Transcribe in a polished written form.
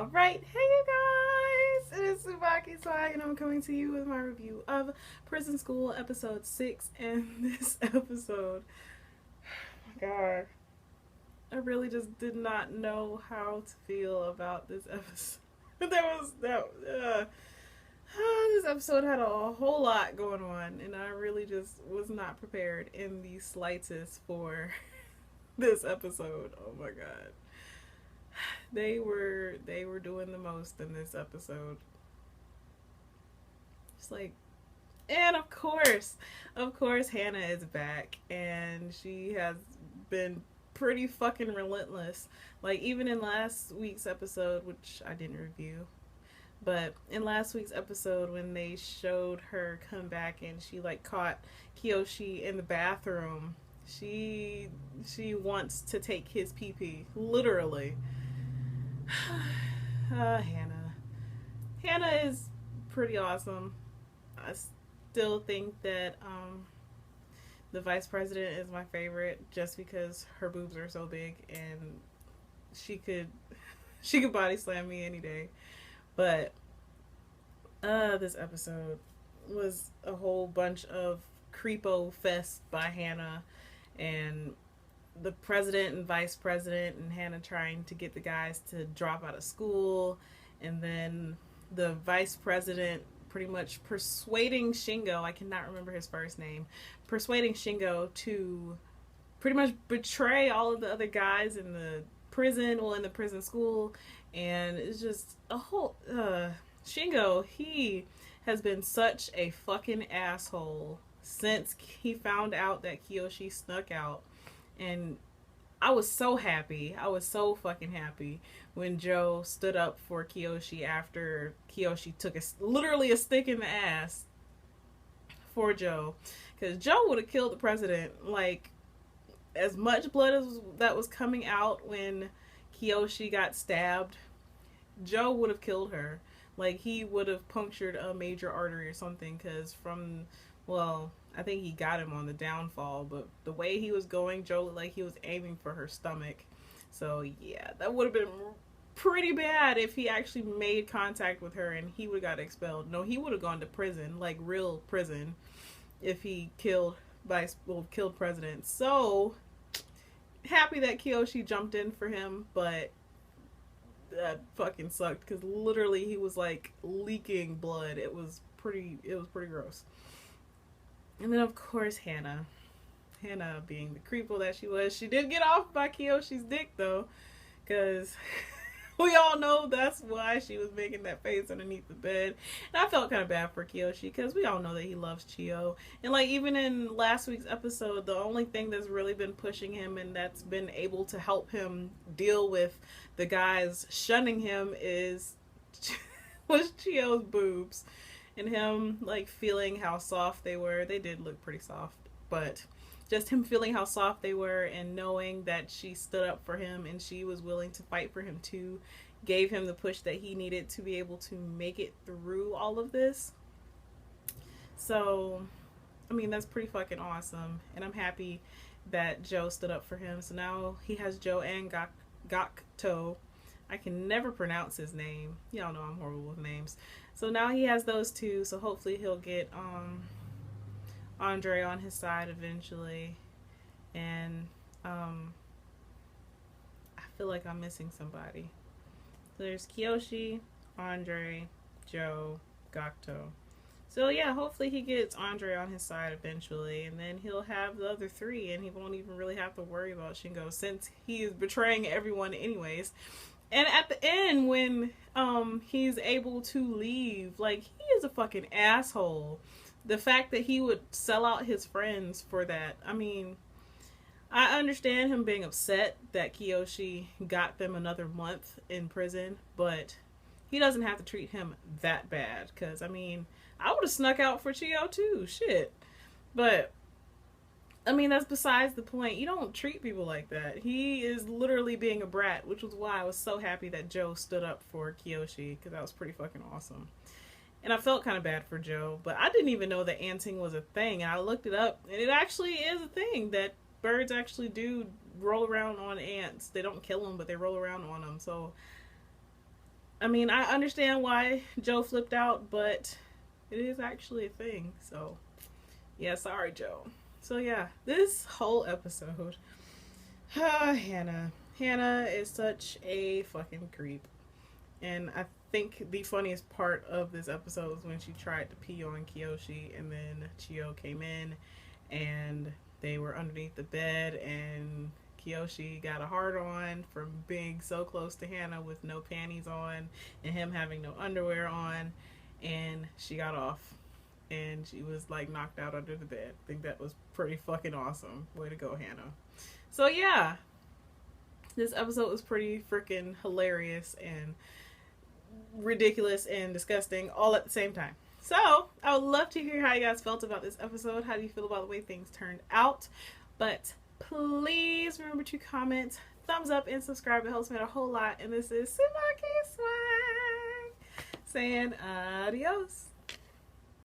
Alright, hey you guys! It is TsubakiSwagg and I'm coming to you with my review of Prison School episode 6. And this episode, oh my god, I really just did not know how to feel about this episode. This episode had a whole lot going on, and I really just was not prepared in the slightest for this episode. Oh my god. They were doing the most in this episode. Just like, and of course, Hannah is back, and she has been pretty fucking relentless. Like, even in last week's episode, which I didn't review, but in last week's episode when they showed her come back and she like caught Kiyoshi in the bathroom, she wants to take his pee-pee, literally. Hannah is pretty awesome. I still think that the vice president is my favorite just because her boobs are so big and she could body slam me any day. But this episode was a whole bunch of creepo fest by Hannah and the president and vice president, and Hannah trying to get the guys to drop out of school, and then the vice president pretty much persuading Shingo, I cannot remember his first name, persuading Shingo to pretty much betray all of the other guys in the prison, in the prison school. And it's just a whole Shingo, he has been such a fucking asshole since he found out that Kiyoshi snuck out. And I was so happy. I was so fucking happy when Joe stood up for Kiyoshi after Kiyoshi took literally a stick in the ass for Joe. Because Joe would have killed the president. Like, as much blood as that was coming out when Kiyoshi got stabbed, Joe would have killed her. Like, he would have punctured a major artery or something, because I think he got him on the downfall, but the way he was going, Joe looked like he was aiming for her stomach. So yeah, that would have been pretty bad if he actually made contact with her and he would have got expelled. No, he would have gone to prison, like real prison, if he killed president. So happy that Kiyoshi jumped in for him, but that fucking sucked because literally he was like leaking blood. It was pretty gross. And then, of course, Hannah being the creepo that she was. She did get off by Kiyoshi's dick, though, because we all know that's why she was making that face underneath the bed. And I felt kind of bad for Kiyoshi, because we all know that he loves Chiyo. And, like, even in last week's episode, the only thing that's really been pushing him and that's been able to help him deal with the guys shunning him was Chiyo's boobs. And him, like, feeling how soft they were. They did look pretty soft. But just him feeling how soft they were and knowing that she stood up for him and she was willing to fight for him too, gave him the push that he needed to be able to make it through all of this. So, I mean, that's pretty fucking awesome. And I'm happy that Joe stood up for him. So now he has Joe and Gakto. I can never pronounce his name. Y'all know I'm horrible with names. So now he has those two, so hopefully he'll get Andre on his side eventually. And I feel like I'm missing somebody. So there's Kiyoshi, Andre, Joe, Gakto. So yeah, hopefully he gets Andre on his side eventually, and then he'll have the other three, and he won't even really have to worry about Shingo since he is betraying everyone anyways. And at the end, when he's able to leave, like, he is a fucking asshole. The fact that he would sell out his friends for that. I mean, I understand him being upset that Kiyoshi got them another month in prison, but he doesn't have to treat him that bad. Because, I mean, I would have snuck out for Chiyo too. Shit. But I mean, that's besides the point. You don't treat people like that. He is literally being a brat, which was why I was so happy that Joe stood up for Kiyoshi, because that was pretty fucking awesome. And I felt kind of bad for Joe, but I didn't even know that anting was a thing, and I looked it up, and it actually is a thing, that birds actually do roll around on ants. They don't kill them, but they roll around on them. So I mean, I understand why Joe flipped out, but it is actually a thing. So, yeah, sorry, Joe. So, yeah, this whole episode, Hannah. Hannah is such a fucking creep. And I think the funniest part of this episode was when she tried to pee on Kiyoshi, and then Chio came in, and they were underneath the bed, and Kiyoshi got a hard on from being so close to Hannah with no panties on, and him having no underwear on, and she got off, and she was like knocked out under the bed. I think that was pretty fucking awesome. Way to go, Hannah. So yeah, this episode was pretty freaking hilarious and ridiculous and disgusting all at the same time. So I would love to hear how you guys felt about this episode. How do you feel about the way things turned out? But please remember to comment, thumbs up, and subscribe. It helps me out a whole lot. And this is TsubakiSwagg saying adios.